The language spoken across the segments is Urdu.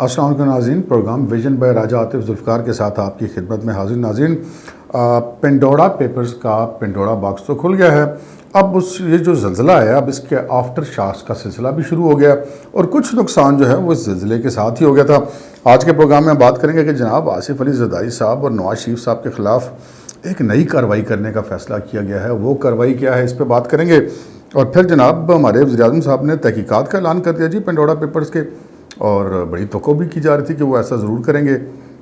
السلام علیکم ناظرین، پروگرام ویژن بائی راجہ عاطف ذوالفقار کے ساتھ آپ کی خدمت میں حاضر ناظرین۔ پینڈورا پیپرز کا پینڈورا باکس تو کھل گیا ہے، اب یہ جو زلزلہ ہے اب اس کے آفٹر شاکس کا سلسلہ بھی شروع ہو گیا اور کچھ نقصان جو ہے وہ اس زلزلے کے ساتھ ہی ہو گیا تھا۔ آج کے پروگرام میں بات کریں گے کہ جناب آصف علی زرداری صاحب اور نواز شریف صاحب کے خلاف ایک نئی کارروائی کرنے کا فیصلہ کیا گیا ہے، وہ کارروائی کیا ہے اس پہ بات کریں گے۔ اور پھر جناب ہمارے وزیر اعظم صاحب نے تحقیقات کا اعلان کر دیا جی پینڈورا پیپرز کے، اور بڑی توقع بھی کی جا رہی تھی کہ وہ ایسا ضرور کریں گے،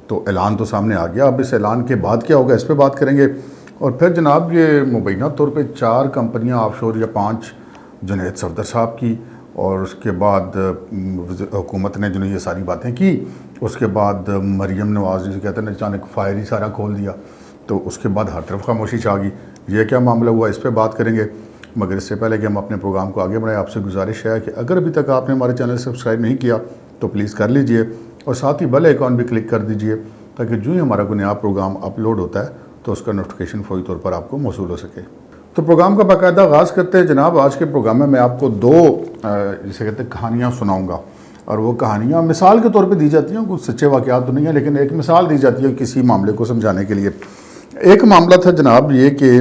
تو اعلان تو سامنے آ گیا۔ اب اس اعلان کے بعد کیا ہوگا اس پہ بات کریں گے۔ اور پھر جناب یہ مبینہ طور پہ 4 کمپنیاں آف شور یا 5 جنید صفدر صاحب کی، اور اس کے بعد حکومت نے جو یہ ساری باتیں کی، اس کے بعد مریم نواز جسے کہتے ہیں اچانک فائر ہی سارا کھول دیا، تو اس کے بعد ہر طرف خاموشی چھا گئی۔ یہ کیا معاملہ ہوا اس پہ بات کریں گے، مگر اس سے پہلے کہ ہم اپنے پروگرام کو آگے بڑھائیں آپ سے گزارش ہے کہ اگر ابھی تک آپ نے ہمارے چینل سبسکرائب نہیں کیا تو پلیز کر لیجئے، اور ساتھ ہی بیل آئیکن بھی کلک کر دیجئے تاکہ جو ہی ہمارا کوئی نیا پروگرام اپلوڈ ہوتا ہے تو اس کا نوٹیفیکیشن فوری طور پر آپ کو موصول ہو سکے۔ تو پروگرام کا باقاعدہ آغاز کرتے ہیں جناب۔ آج کے پروگرام میں آپ کو 2 جسے کہتے ہیں کہانیاں سناؤں گا، اور وہ کہانیاں مثال کے طور پہ دی جاتی ہیں، کچھ سچے واقعات تو نہیں ہیں لیکن ایک مثال دی جاتی ہے کسی معاملے کو سمجھانے کے لیے۔ ایک معاملہ تھا جناب یہ کہ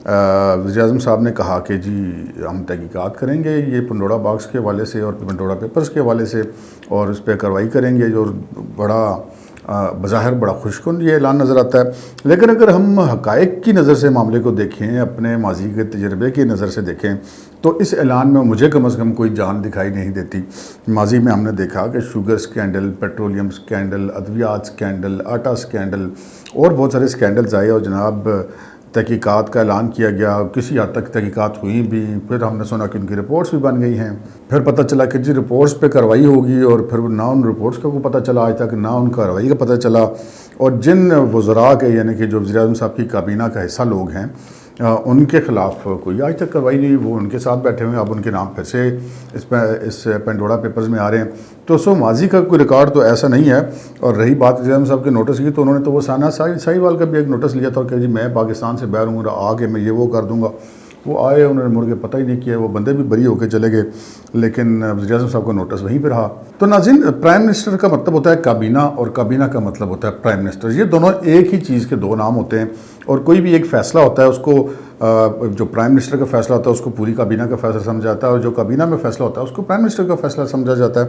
وزیر اعظم صاحب نے کہا کہ جی ہم تحقیقات کریں گے یہ پینڈورا باکس کے حوالے سے اور پینڈورا پیپرز کے حوالے سے، اور اس پہ کارروائی کریں گے، جو بڑا بظاہر بڑا خوش کن یہ اعلان نظر آتا ہے۔ لیکن اگر ہم حقائق کی نظر سے معاملے کو دیکھیں، اپنے ماضی کے تجربے کی نظر سے دیکھیں، تو اس اعلان میں مجھے کم از کم کوئی جان دکھائی نہیں دیتی۔ ماضی میں ہم نے دیکھا کہ شوگر سکینڈل، پیٹرولیم سکینڈل، ادویات سکینڈل، آٹا سکینڈل اور بہت سارے سکینڈلز آئے، اور جناب تحقیقات کا اعلان کیا گیا، کسی حد تک تحقیقات ہوئی بھی، پھر ہم نے سنا کہ ان کی رپورٹس بھی بن گئی ہیں، پھر پتہ چلا کہ جی رپورٹس پہ کارروائی ہوگی، اور پھر نہ ان رپورٹس کا کوئی پتہ چلا آج تک، نہ ان کارروائی کا پتہ چلا، اور جن وزراء کے یعنی کہ جو وزیر اعظم صاحب کی کابینہ کا حصہ لوگ ہیں ان کے خلاف کوئی آج تک کارروائی نہیں، وہ ان کے ساتھ بیٹھے ہوئے ہیں، اب ان کے نام پھر سے اس پینڈورا پیپرز میں آ رہے ہیں۔ تو ماضی کا کوئی ریکارڈ تو ایسا نہیں ہے۔ اور رہی بات وزیر اعظم صاحب کے نوٹس کی، تو انہوں نے تو وہ ثانیہ ساہیوال کا بھی ایک نوٹس لیا تھا کہ جی میں پاکستان سے باہر ہوں، آگے میں یہ وہ کر دوں گا، وہ آئے انہوں نے مڑ کے پتہ ہی نہیں کیا، وہ بندے بھی بری ہو کے چلے گئے، لیکن وزیر اعظم صاحب کا نوٹس وہیں پہ رہا۔ تو ناظرین، پرائم منسٹر کا مطلب ہوتا ہے کابینہ، اور کابینہ کا مطلب ہوتا ہے پرائم منسٹر، یہ دونوں ایک ہی چیز کے 2 نام ہوتے ہیں، اور کوئی بھی ایک فیصلہ ہوتا ہے اس کو جو پرائم منسٹر کا فیصلہ ہوتا ہے اس کو پوری کابینہ کا فیصلہ سمجھا جاتا ہے، اور جو کابینہ میں فیصلہ ہوتا ہے اس کو پرائم منسٹر کا فیصلہ سمجھا جاتا ہے۔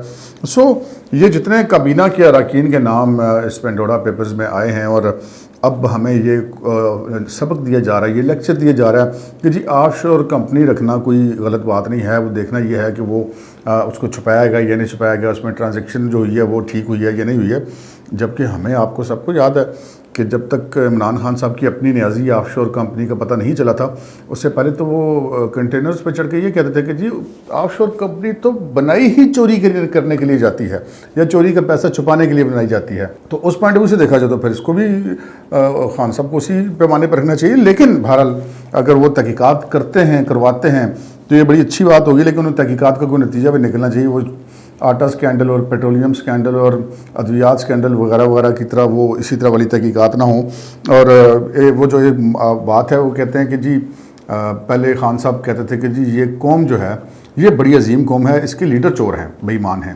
یہ جتنے کابینہ کے اراکین کے نام اس پینڈورا پیپرز میں آئے ہیں، اور اب ہمیں یہ سبق دیا جا رہا ہے، یہ لیکچر دیا جا رہا ہے کہ جی آف شور کمپنی رکھنا کوئی غلط بات نہیں ہے، وہ دیکھنا یہ ہے کہ وہ اس کو چھپایا گیا یا نہیں چھپایا گیا، اس میں ٹرانزیکشن جو ہوئی ہے وہ ٹھیک ہوئی ہے یا نہیں ہوئی ہے۔ جبکہ ہمیں آپ کو سب کو یاد ہے کہ جب تک عمران خان صاحب کی اپنی نیازی آف شور کمپنی کا پتہ نہیں چلا تھا، اس سے پہلے تو وہ کنٹینرز پہ چڑھ کے یہ کہتے تھے کہ جی آف شور کمپنی تو بنائی ہی چوری کرنے کے لیے جاتی ہے، یا چوری کا پیسہ چھپانے کے لیے بنائی جاتی ہے۔ تو اس پوائنٹ آف ویو سے دیکھا جائے تو پھر اس کو بھی خان صاحب کو اسی پیمانے پر رکھنا چاہیے۔ لیکن بہرحال اگر وہ تحقیقات کرتے ہیں، کرواتے ہیں تو یہ بڑی اچھی بات ہوگی، لیکن ان تحقیقات کا کوئی نتیجہ بھی نکلنا چاہیے۔ وہ آٹا سکینڈل اور پیٹرولیم سکینڈل اور ادویات سکینڈل وغیرہ وغیرہ کی طرح وہ اسی طرح والی تحقیقات نہ ہوں۔ اور وہ جو بات ہے وہ کہتے ہیں کہ جی پہلے خان صاحب کہتے تھے کہ جی یہ قوم جو ہے یہ بڑی عظیم قوم ہے، اس کے لیڈر چور ہیں، بے ایمان ہیں،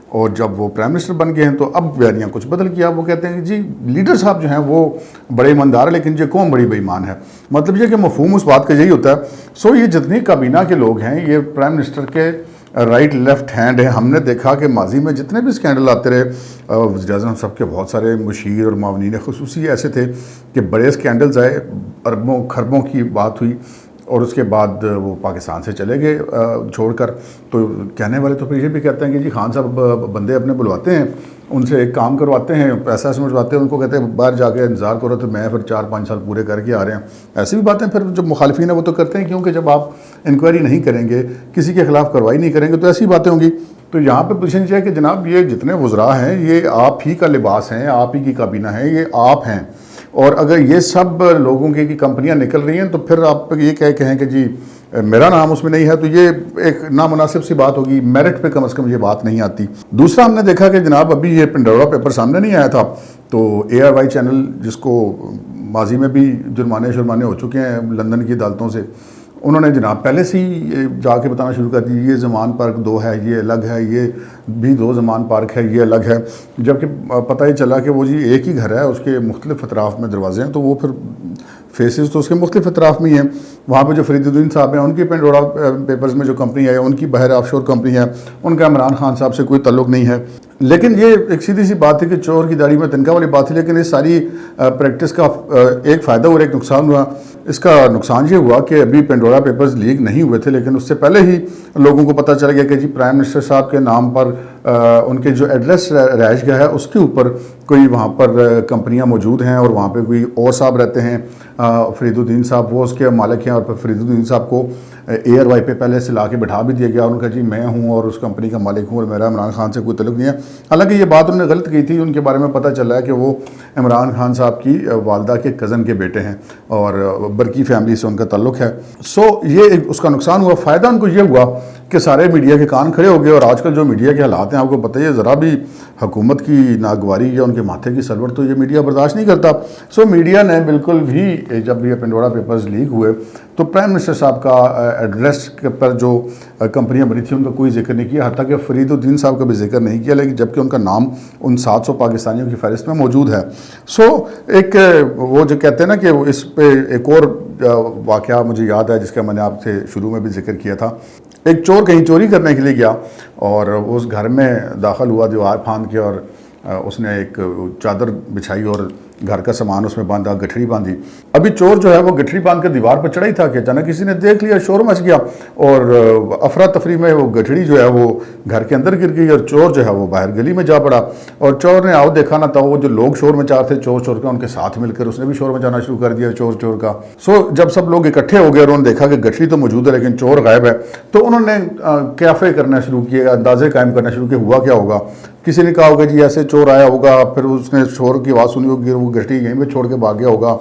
اور جب وہ پرائم منسٹر بن گئے ہیں تو اب بیانیاں کچھ بدل کیا، وہ کہتے ہیں کہ جی لیڈر صاحب جو ہیں وہ بڑے ایماندار ہیں لیکن یہ قوم بڑی بے ایمان ہے۔ مطلب یہ کہ مفہوم اس بات کا یہی ہوتا ہے۔ یہ جتنی کابینہ کے لوگ ہیں یہ پرائم منسٹر کے رائٹ لیفٹ ہینڈ ہے۔ ہم نے دیکھا کہ ماضی میں جتنے بھی سکینڈل آتے رہے، وزیر اعظم صاحب کے بہت سارے مشیر اور معاونین خصوصی ایسے تھے کہ بڑے سکینڈلز آئے، اربوں کھربوں کی بات ہوئی، اور اس کے بعد وہ پاکستان سے چلے گئے چھوڑ کر۔ تو کہنے والے تو پھر یہ بھی کہتے ہیں کہ جی خان صاحب بندے اپنے بلواتے ہیں، ان سے ایک کام کرواتے ہیں، پیسہ سمجھواتے ہیں، ان کو کہتے ہیں باہر جا کے انتظار کرو، تو میں پھر 4-5 سال پورے کر کے آ رہے ہیں۔ ایسی بھی باتیں پھر جو مخالفین ہیں وہ تو کرتے ہیں، کیونکہ جب آپ انکوائری نہیں کریں گے، کسی کے خلاف کارروائی نہیں کریں گے تو ایسی باتیں ہوں گی۔ تو یہاں پہ پوزیشن یہ ہے کہ جناب یہ جتنے وزراء ہیں یہ آپ ہی کا لباس ہیں، آپ ہی کی کابینہ ہے، یہ آپ ہیں، اور اگر یہ سب لوگوں کی کمپنیاں نکل رہی ہیں تو پھر آپ یہ کہیں کہ جی میرا نام اس میں نہیں ہے، تو یہ ایک نامناسب سی بات ہوگی، میرٹ پہ کم از کم یہ بات نہیں آتی۔ دوسرا ہم نے دیکھا کہ جناب ابھی یہ پینڈورا پیپر سامنے نہیں آیا تھا، تو ARY چینل جس کو ماضی میں بھی جرمانے ہو چکے ہیں لندن کی عدالتوں سے، انہوں نے جناب پہلے سے ہی جا کے بتانا شروع کر دی یہ زمان پارک 2 ہے، یہ الگ ہے، یہ بھی 2 زمان پارک ہے، یہ الگ ہے، جبکہ پتہ ہی چلا کہ وہ جی ایک ہی گھر ہے، اس کے مختلف اطراف میں دروازے ہیں، تو وہ پھر فیسز تو اس کے مختلف اطراف میں ہی ہیں. وہاں پہ جو فرید الدین صاحب ہیں ان کی پینڈورا پیپرز میں جو کمپنی ہے ان کی بحر آف شور کمپنی ہے، ان کا عمران خان صاحب سے کوئی تعلق نہیں ہے. لیکن یہ ایک سیدھی سی بات ہے کہ چور کی داڑھی میں تنکا والی بات ہے. لیکن اس ساری پریکٹس کا ایک فائدہ اور ایک نقصان ہوا. اس کا نقصان یہ ہوا کہ ابھی پینڈورا پیپرز لیک نہیں ہوئے تھے، لیکن اس سے پہلے ہی لوگوں کو پتہ چل گیا کہ جی پرائم منسٹر صاحب کے نام پر ان کے جو ایڈریس رہائش گاہ ہے اس کے اوپر کوئی وہاں پر کمپنیاں موجود ہیں، اور وہاں پہ کوئی اور صاحب رہتے ہیں، فرید الدین صاحب وہ اس کے مالک ہیں. اور پھر فرید الدین صاحب کو ایئر وائی پہ پہلے سے لا کے بٹھا بھی دیا گیا. ان کا جی میں ہوں اور اس کمپنی کا مالک ہوں اور میرا عمران خان سے کوئی تعلق نہیں ہے. حالانکہ یہ بات انہوں نے غلط کی تھی. ان کے بارے میں پتہ چلا ہے کہ وہ عمران خان صاحب کی والدہ کے کزن کے بیٹے ہیں اور برقی فیملی سے ان کا تعلق ہے. یہ اس کا نقصان ہوا. فائدہ ان کو یہ ہوا کہ سارے میڈیا کے کان کھڑے ہو گئے. اور آج کل جو میڈیا کے حالات ہیں آپ کو پتہ ہی ہے، ذرا بھی حکومت کی ناگواری یا ان کے ماتھے کی سلوٹ تو یہ میڈیا برداشت نہیں کرتا. میڈیا نے بالکل بھی جب یہ پینڈورا پیپرز لیک ہوئے تو پرائم منسٹر صاحب کا ایڈریس پر جو کمپنیاں بنی تھیں ان کا کوئی ذکر نہیں کیا، حتیٰ کہ فرید الدین صاحب کا بھی ذکر نہیں کیا، لیکن جبکہ ان کا نام ان 700 پاکستانیوں کی فہرست میں موجود ہے. ایک وہ جو کہتے ہیں نا کہ اس پہ ایک اور واقعہ مجھے یاد ہے جس کا میں نے آپ سے شروع میں بھی ذکر کیا تھا. ایک چور کہیں چوری کرنے کے لیے گیا اور اس گھر میں داخل ہوا دیوار پھاند کے، اور اس نے ایک چادر بچھائی اور گھر کا سامان اس میں باندھا، گٹھڑی باندھی. ابھی چور جو ہے وہ گٹھڑی باندھ کر دیوار پر چڑھا ہی تھا کہ اچانک کسی نے دیکھ لیا، شور مچ گیا اور افراتفری میں وہ گٹھڑی جو ہے وہ گھر کے اندر گر گئی اور چور جو ہے وہ باہر گلی میں جا پڑا. اور چور نے آؤ دیکھا نہ تھا، وہ جو لوگ شور مچا تھے چور کا ان کے ساتھ مل کر اس نے بھی شور مچانا شروع کر دیا چور کا. جب سب لوگ اکٹھے ہو گئے اور انہوں نے دیکھا کہ گٹھڑی تو موجود ہے لیکن چور غائب ہے، تو انہوں نے قیافے کرنا شروع کیے، اندازے قائم کرنا شروع کیے ہوا کیا ہوگا. کسی نے کہا ہوگا جی ایسے چور آیا ہوگا، پھر اس نے شور کی آواز سنی ہوگی، وہ گٹھڑی یہیں پہ چھوڑ کے بھاگ گیا ہوگا.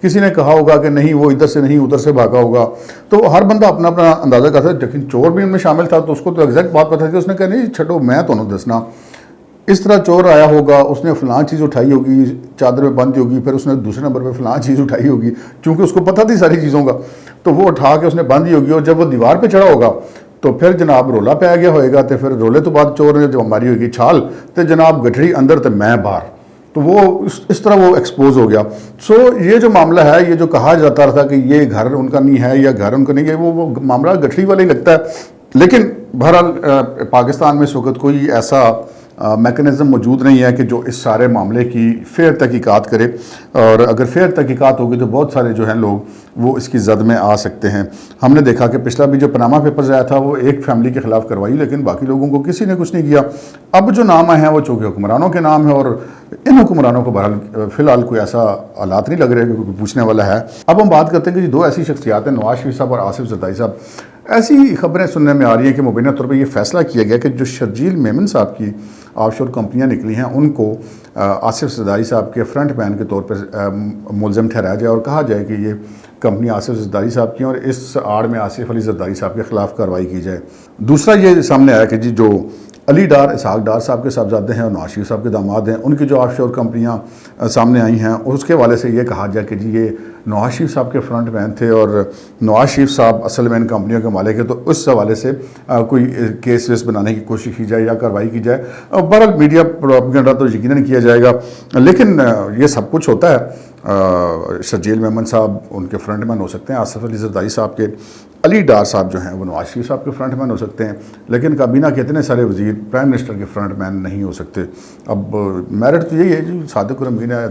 کسی نے کہا ہوگا کہ نہیں وہ ادھر سے نہیں ادھر سے بھاگا ہوگا. تو ہر بندہ اپنا اپنا اندازہ کرتا ہے، لیکن چور بھی ان میں شامل تھا تو اس کو تو ایگزیکٹ بات پتہ تھی. اس نے کہا نہیں چھٹو میں تو نہیں دسنا، اس طرح چور آیا ہوگا، اس نے فلاں چیز اٹھائی ہوگی، چادر میں بندھی ہوگی، پھر اس نے دوسرے نمبر پہ فلاں چیز اٹھائی ہوگی، چونکہ اس کو پتہ تھی ساری چیزوں کا، تو وہ اٹھا کے اس نے باندھی ہوگی. اور جب وہ دیوار پہ چڑھا ہوگا تو پھر جناب رولا پہ آ گیا ہوئے گا. تو پھر رولے تو بعد چور نے جب ماری ہوگی چھال تو جناب گٹھڑی اندر تو میں باہر، تو وہ اس طرح وہ ایکسپوز ہو گیا. یہ جو معاملہ ہے، یہ جو کہا جاتا تھا کہ یہ گھر ان کا نہیں ہے یا گھر ان کا نہیں ہے، وہ معاملہ گٹھڑی والا ہی لگتا ہے. لیکن بہرحال پاکستان میں اس وقت کوئی ایسا میکنزم موجود نہیں ہے کہ جو اس سارے معاملے کی فیئر تحقیقات کرے. اور اگر فیئر تحقیقات ہوگی تو بہت سارے جو ہیں لوگ وہ اس کی زد میں آ سکتے ہیں. ہم نے دیکھا کہ پچھلا بھی جو پاناما پیپرز آیا تھا وہ ایک فیملی کے خلاف کروائی، لیکن باقی لوگوں کو کسی نے کچھ نہیں کیا. اب جو نام آئے ہیں وہ چونکہ حکمرانوں کے نام ہیں، اور ان حکمرانوں کو بہرحال فی الحال کوئی ایسا حالات نہیں لگ رہے کہ کوئی پوچھنے والا ہے. اب ہم بات کرتے ہیں کہ 2 ایسی شخصیات ہیں، نواز شریف صاحب اور آصف زرداری صاحب. ایسی خبریں سننے میں آ رہی ہیں کہ مبینہ طور پہ یہ فیصلہ کیا گیا کہ جو شرجیل میمن صاحب کی آف شور کمپنیاں نکلی ہیں ان کو آصف زرداری صاحب کے فرنٹ مین کے طور پر ملزم ٹھہرایا جائے اور کہا جائے کہ یہ کمپنی آصف زرداری صاحب کی، اور اس آڑ میں آصف علی زرداری صاحب کے خلاف کارروائی کی جائے. دوسرا یہ سامنے آیا کہ جی جو علی ڈار اسحاق ڈار صاحب کے صاحبزادے ہیں اور نواز شریف صاحب کے داماد ہیں، ان کی جو آف شور کمپنیاں سامنے آئی ہیں اس کے حوالے سے یہ کہا جائے کہ جی یہ نواز شریف صاحب کے فرنٹ مین تھے اور نواز شریف صاحب اصل میں ان کمپنیوں کے مالک ہیں. تو اس حوالے سے کوئی کیس ویس بنانے کی کوشش کی جائے یا کارروائی کی جائے. بہرحال میڈیا پروپیگنڈا تو یقیناً کیا جائے گا، لیکن یہ سب کچھ ہوتا ہے. شرجیل میمن صاحب ان کے فرنٹ مین ہو سکتے ہیں، آصف علی زرداری صاحب کے، علی ڈار صاحب جو ہیں وہ نواز شریف صاحب کے فرنٹ مین ہو سکتے ہیں، لیکن کابینہ کے اتنے سارے وزیر پرائم منسٹر کے فرنٹ مین نہیں ہو سکتے. اب میرٹ تو یہی ہے جی، صادق الامین ہے،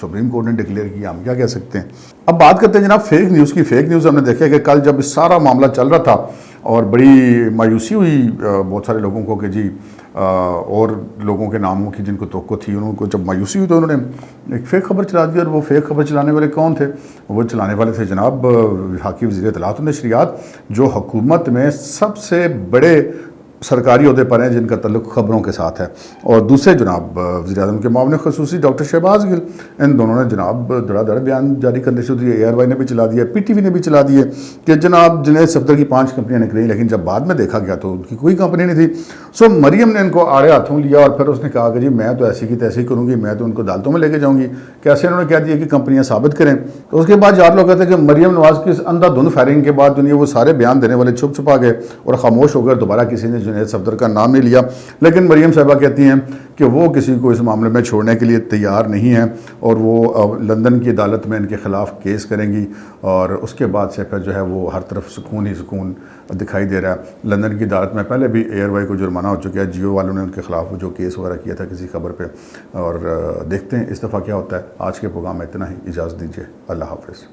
سپریم کورٹ نے ڈکلیئر کیا، ہم کیا کہہ سکتے ہیں. اب بات کرتے ہیں جناب فیک نیوز کی. فیک نیوز ہم نے دیکھا کہ کل جب اس سارا معاملہ چل رہا تھا اور بڑی مایوسی ہوئی بہت سارے لوگوں کو کہ جی اور لوگوں کے ناموں کی جن کو توقع تھی، انہوں کو جب مایوسی ہوئی تو انہوں نے ایک فیک خبر چلا دی. اور وہ فیک خبر چلانے والے کون تھے؟ وہ چلانے والے تھے جناب وفاقی وزیر اطلاعات و نشریات، جو حکومت میں سب سے بڑے سرکاری عہدے پر ہیں جن کا تعلق خبروں کے ساتھ ہے، اور دوسرے جناب وزیر اعظم کے معاون خصوصی ڈاکٹر شہباز گل، ان دونوں نے جناب دڑا دڑ بیان جاری کرنے شروع کیے۔ ARY نے بھی چلا دیا، PTV نے بھی چلا دیے کہ جناب جنید صفدر کی 5 کمپنیاں نکلیں، لیکن جب بعد میں دیکھا گیا تو ان کی کوئی کمپنی نہیں تھی۔ سو مریم نے ان کو آڑے ہاتھوں لیا اور پھر اس نے کہا کہ جی میں تو ایسی کی تیسی کروں گی، میں تو ان کو عدالتوں میں لے کے جاؤں گی۔ کیسے انہوں نے کہہ دیا کہ کمپنیاں ثابت کریں۔ تو اس کے بعد یاد لوگ کہتے ہیں کہ مریم نواز کی اس اندھا دھند فائرنگ کے بعد وہ سارے بیان دینے والے چھپ چھپا گئے اور خاموش ہو گئے، دوبارہ کسی نے جنید صفدر کا نام نہیں لیا۔ لیکن مریم صاحبہ کہتی ہیں کہ وہ کسی کو اس معاملے میں چھوڑنے کے لیے تیار نہیں ہیں، اور وہ لندن کی عدالت میں ان کے خلاف کیس کریں گی، اور اس کے بعد سے پھر جو ہے وہ ہر طرف سکون ہی سکون دکھائی دے رہا ہے۔ لندن کی عدالت میں پہلے بھی ARY کو جرمانہ ہو چکا ہے، جیو والوں نے ان کے خلاف جو کیس وغیرہ کیا تھا کسی خبر پہ، اور دیکھتے ہیں اس دفعہ کیا ہوتا ہے۔ آج کے پروگرام میں اتنا ہی، اجازت دیجیے، اللہ حافظ۔